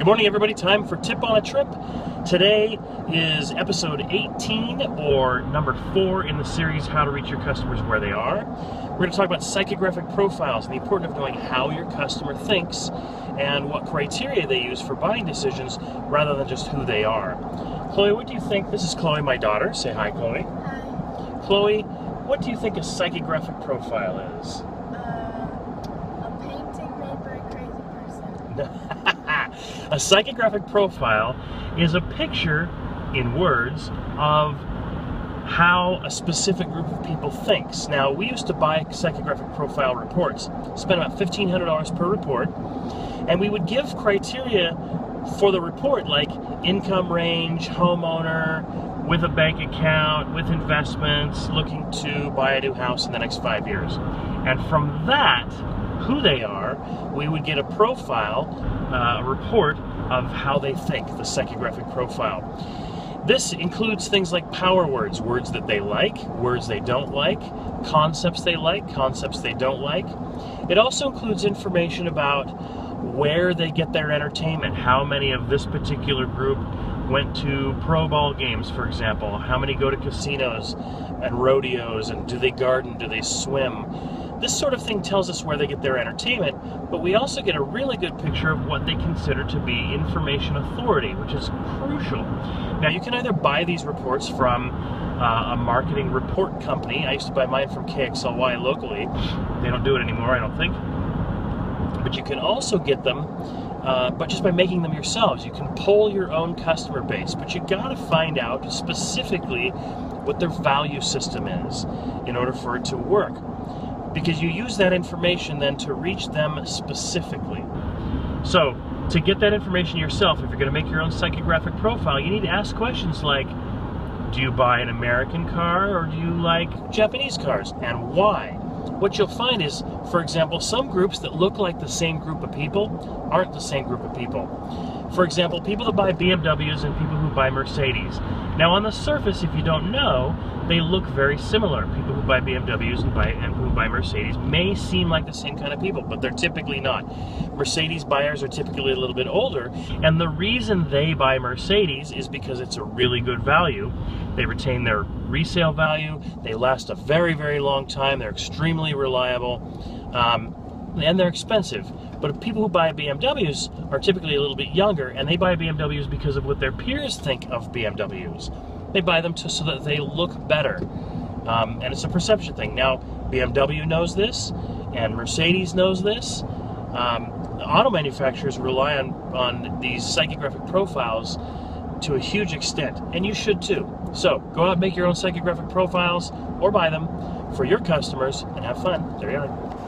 Good morning, everybody. Time for Tip on a Trip. Today is episode 18, or number 4 in the series, How to Reach Your Customers Where They Are. We're going to talk about psychographic profiles and the importance of knowing how your customer thinks and what criteria they use for buying decisions rather than just who they are. Chloe, what do you think? This is Chloe, my daughter. Say hi, Chloe. Hi. Chloe, what do you think a psychographic profile is? A painting made by a crazy person. A psychographic profile is a picture in words of how a specific group of people thinks. Now, we used to buy psychographic profile reports, spend about $1,500 per report, and we would give criteria for the report like income range, homeowner, with a bank account, with investments, looking to buy a new house in the next 5 years. And from that, who they are, we would get a profile, a report of how they think, the psychographic profile. This includes things like power words, words that they like, words they don't like, concepts they like, concepts they don't like. It also includes information about where they get their entertainment, how many of this particular group went to pro ball games, for example, how many go to casinos and rodeos, and do they garden, do they swim. This sort of thing tells us where they get their entertainment, but we also get a really good picture of what they consider to be information authority, which is crucial. Now, you can either buy these reports from a marketing report company. I used to buy mine from KXLY locally. They don't do it anymore, I don't think. But you can also get them but just by making them yourselves. You can poll your own customer base, but you gotta find out specifically what their value system is in order for it to work, because you use that information then to reach them specifically. So to get that information yourself, if you're going to make your own psychographic profile, you need to ask questions like, do you buy an American car or do you like Japanese cars, and why? What you'll find is, for example, some groups that look like the same group of people aren't the same group of people. For example, people that buy BMWs and people who buy Mercedes. Now, on the surface, if you don't know, they look very similar. People who buy BMWs and who buy Mercedes may seem like the same kind of people, but they're typically not. Mercedes buyers are typically a little bit older, and the reason they buy Mercedes is because it's a really good value. They retain their resale value, they last a very, very long time, they're extremely reliable, and they're expensive. But people who buy BMWs are typically a little bit younger, and they buy BMWs because of what their peers think of BMWs. They buy them so that they look better. And it's a perception thing. Now, BMW knows this, and Mercedes knows this. Auto manufacturers rely on these psychographic profiles to a huge extent, and you should too. So, go out and make your own psychographic profiles, or buy them for your customers, and have fun. There you are.